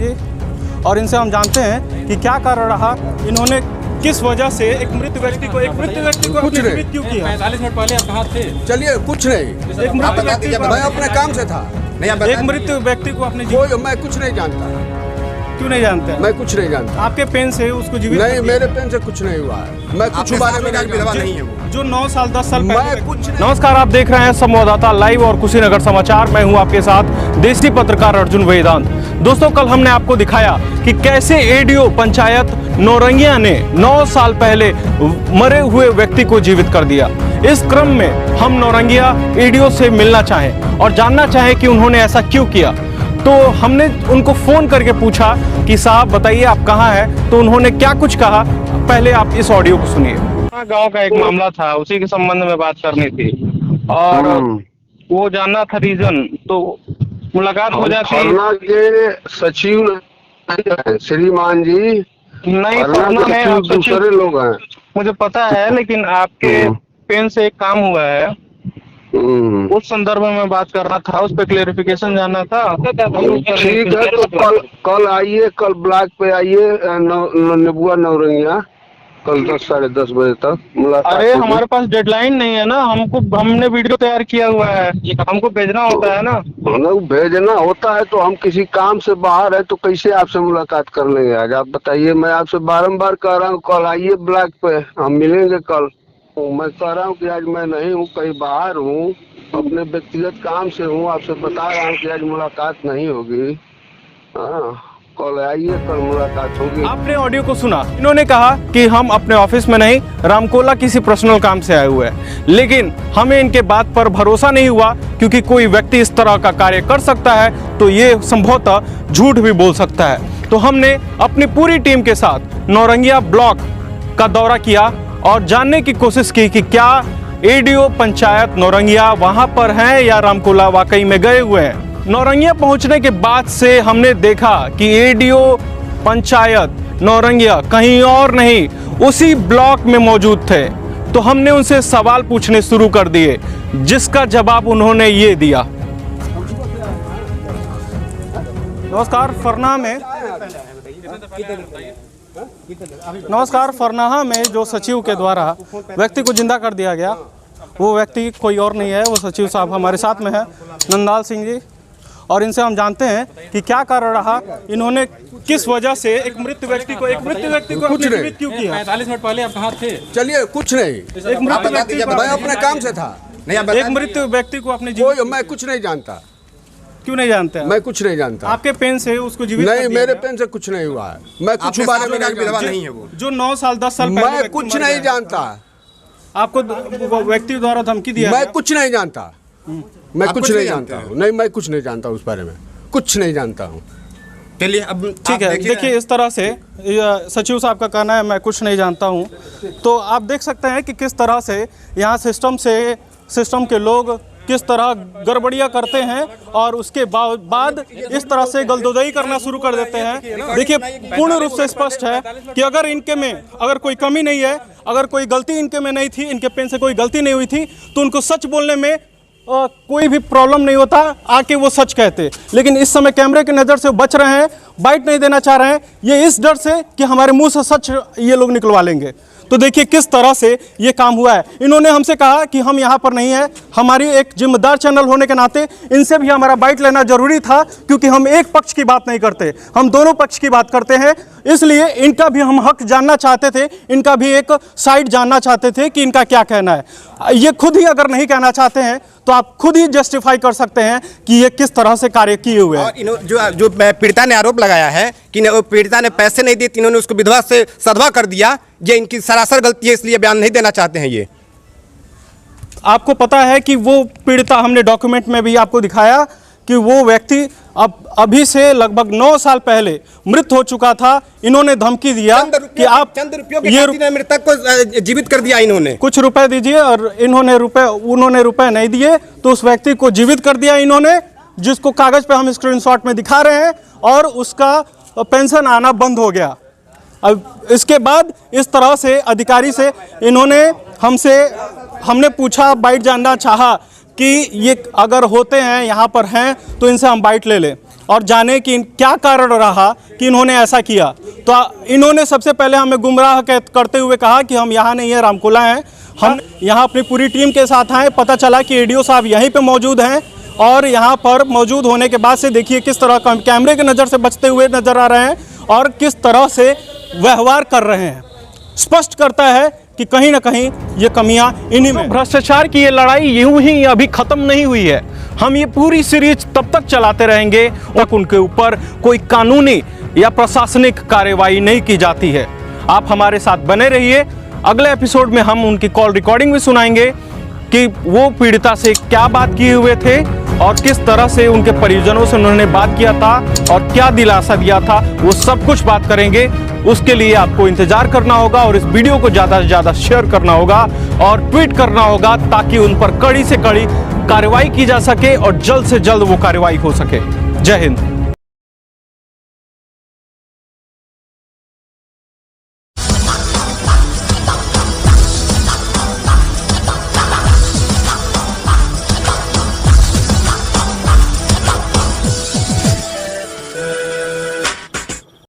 जी, और इनसे हम जानते हैं कि क्या कारण रहा, इन्होंने किस वजह से एक मृत व्यक्ति को कुछ नहीं क्यों किया। 45 मिनट पहले आप कहाँ थे? चलिए कुछ नहीं, एक मृत व्यक्ति को मैं अपने काम से था। एक मृत व्यक्ति को अपने मैं कुछ नहीं जानता। क्यों नहीं जानते हैं? मैं कुछ नहीं जानता। आपके पेन से उसको जीवित नहीं, मेरे पेन से कुछ नहीं हुआ है। मैं कुछ बारे में नहीं है वो। जो 9 साल 10 साल पहले कुछ नमस्कार, आप देख रहे हैं संवाददाता लाइव और कुशीनगर समाचार। मैं हूं आपके साथ देसी पत्रकार अर्जुन वेदांत। दोस्तों, कल हमने आपको दिखाया कि कैसे एडीओ पंचायत नौरंगिया ने 9 साल पहले मरे हुए व्यक्ति को जीवित कर दिया। इस क्रम में हम नौरंगिया एडीओ से मिलना चाहें और जानना चाहें कि उन्होंने ऐसा क्यों किया। तो हमने उनको फोन करके पूछा कि साहब बताइए आप कहाँ हैं। तो उन्होंने क्या कुछ कहा, पहले आप इस ऑडियो को सुनिए। गांव का एक मामला था, उसी के संबंध में बात करनी थी और वो जानना था रीजन, तो मुलाकात हो जाती। फरना के सचिव श्रीमान जी नहीं, फरना में दूसरे लोग हैं, मुझे पता है, लेकिन आपके पेन से एक काम हुआ है, उस संदर्भ में मैं बात करना था, उस पर क्लेरिफिकेशन जानना था। ठीक है, तो कल आइए, कल ब्लॉक पे आइए, नेबुआ नौरंगिया, कल 10 साढ़े 10 बजे तक मुलाकात। अरे हमारे पास डेडलाइन नहीं है ना, हमने वीडियो तैयार किया हुआ है, हमको भेजना होता है ना। भेजना होता है तो हम किसी काम से बाहर है तो कैसे आपसे मुलाकात कर लेंगे आज, आप बताइए। मैं आपसे बारंबार कह रहा हूँ कल आइए ब्लॉक पे, हम मिलेंगे कल। मैं कह रहा हूँ कि आज मैं नहीं हूँ, कहीं बाहर हूँ, अपने व्यक्तिगत काम से हूँ, आपसे बता रहा हूँ कि आज मुलाकात नहीं होगी। हाँ, कल आइए, कल मुलाकात होगी। आपने ऑडियो को सुना, इन्होंने कहा कि हम अपने ऑफिस में नहीं, रामकोला किसी पर्सनल काम से आए हुए हैं। लेकिन हमें इनके बात पर भरोसा नहीं हुआ, क्योंकि कोई व्यक्ति इस तरह का कार्य कर सकता है तो ये संभवतः झूठ भी बोल सकता है। तो हमने अपनी पूरी टीम के साथ नौरंगिया ब्लॉक का दौरा किया और जानने की कोशिश की कि क्या एडीओ पंचायत नौरंगिया वहां पर हैं या रामकोला वाकई में गए हुए हैं। नौरंगिया पहुंचने के बाद से हमने देखा कि एडीओ पंचायत नौरंगिया कहीं और नहीं, उसी ब्लॉक में मौजूद थे। तो हमने उनसे सवाल पूछने शुरू कर दिए, जिसका जवाब उन्होंने ये दिया। नमस्कार, फरनाहा में जो सचिव के द्वारा व्यक्ति को जिंदा कर दिया गया, वो व्यक्ति कोई और नहीं है, वो सचिव साहब हमारे साथ में है, नंदाल सिंह जी। और इनसे हम जानते हैं कि क्या कारण रहा, इन्होंने किस वजह से एक मृत व्यक्ति को जीवित क्यों किया। 45 मिनट पहले आप कहाँ थे? चलिए कुछ नहीं, एक मृत व्यक्ति को, मैं अपने काम से था। एक मृत व्यक्ति को अपने मैं कुछ नहीं जानता। क्यों नहीं जानते हैं? मैं कुछ नहीं जानता। आपके पेन से उसको जीवित नहीं, मेरे पेन से कुछ नहीं हुआ है। मैं कुछ बारे में नहीं है वो। जो 9 साल 10 साल पहले मैं कुछ नहीं जानता। आपको वो व्यक्ति द्वारा धमकी दिया? मैं कुछ नहीं जानता। मैं कुछ नहीं जानता हूँ। नहीं, मैं कुछ नहीं जानता उस बारे में, कुछ नहीं जानता हूँ। चलिए अब ठीक है, देखिए इस तरह से सचिव साहब का कहना है मैं कुछ नहीं जानता हूँ। तो आप देख सकते हैं कि किस तरह से यहाँ सिस्टम के लोग किस तरह गड़बड़ियाँ करते हैं और उसके बाद इस तरह से गलदोदई करना शुरू कर देते हैं। देखिए, पूर्ण रूप से स्पष्ट है कि अगर इनके में अगर कोई कमी नहीं है, अगर कोई गलती इनके में नहीं थी, इनके पेन से कोई गलती नहीं हुई थी, तो उनको सच बोलने में कोई भी प्रॉब्लम नहीं होता, आके वो सच कहते। लेकिन इस समय कैमरे की नज़र से बच रहे हैं, बाइट नहीं देना चाह रहे हैं, ये इस डर से कि हमारे मुंह से सच ये लोग निकलवा लेंगे। तो देखिए किस तरह से ये काम हुआ है। इन्होंने हमसे कहा कि हम यहाँ पर नहीं हैं, हमारी एक जिम्मेदार चैनल होने के नाते इनसे भी हमारा बाइट लेना जरूरी था, क्योंकि हम एक पक्ष की बात नहीं करते, हम दोनों पक्ष की बात करते हैं। इसलिए इनका भी हम हक जानना चाहते थे, इनका भी एक साइड जानना चाहते थे कि इनका क्या कहना है। ये खुद ही अगर नहीं कहना चाहते हैं तो आप खुद ही जस्टिफाई कर सकते हैं कि ये किस तरह से कार्य किए हुए हैं। और जो पीड़िता ने आरोप लगाया है कि पीड़िता ने पैसे नहीं दिए, इन्होंने उसको विधवा से सधवा कर दिया, ये इनकी सरासर गलती है, इसलिए बयान नहीं देना चाहते हैं। ये आपको पता है कि वो पीड़िता, हमने डॉक्यूमेंट में भी आपको दिखाया कि वो व्यक्ति अभी से लगभग 9 साल पहले मृत हो चुका था। इन्होंने धमकी दिया कि आप चंद रुपयों की मृतक को जीवित कर दिया, इन्होंने कुछ रुपए दीजिए, और उन्होंने रुपए नहीं दिए तो उस व्यक्ति को जीवित कर दिया इन्होंने, जिसको कागज पे हम स्क्रीनशॉट में दिखा रहे हैं, और उसका पेंशन आना बंद हो गया। अब इसके बाद इस तरह से अधिकारी से हमने पूछा, बाइट जानना चाहा कि ये अगर होते हैं यहाँ पर हैं तो इनसे हम बाइट ले लें। और जाने कि क्या कारण रहा कि इन्होंने ऐसा किया। तो इन्होंने सबसे पहले हमें गुमराह करते हुए कहा कि हम यहाँ नहीं हैं, रामकुला हैं। हम यहाँ अपनी पूरी टीम के साथ आए, पता चला कि एडीओ साहब यहीं पे मौजूद हैं और यहाँ पर मौजूद होने के बाद से देखिए किस तरह कैमरे की नज़र से बचते हुए नज़र आ रहे हैं और किस तरह से व्यवहार कर रहे हैं। स्पष्ट करता है कि कहीं ना कहीं ये कमियां इन्हीं में। भ्रष्टाचार की ये लड़ाई यूं ही अभी खत्म नहीं हुई है। हम ये पूरी सीरीज तब तक चलाते रहेंगे तक उनके ऊपर कोई कानूनी या प्रशासनिक कार्रवाई नहीं की जाती है। आप हमारे साथ बने रहिए। अगले एपिसोड में हम उनकी कॉल रिकॉर्डिंग भी सुनाएंगे कि वो पीड़िता से क्या बात किए हुए थे और किस तरह से उनके परिजनों से उन्होंने बात किया था और क्या दिलासा दिया था, वो सब कुछ बात करेंगे। उसके लिए आपको इंतजार करना होगा और इस वीडियो को ज़्यादा से ज़्यादा शेयर करना होगा और ट्वीट करना होगा ताकि उन पर कड़ी से कड़ी कार्रवाई की जा सके और जल्द से जल्द वो कार्रवाई हो सके। जय हिंद।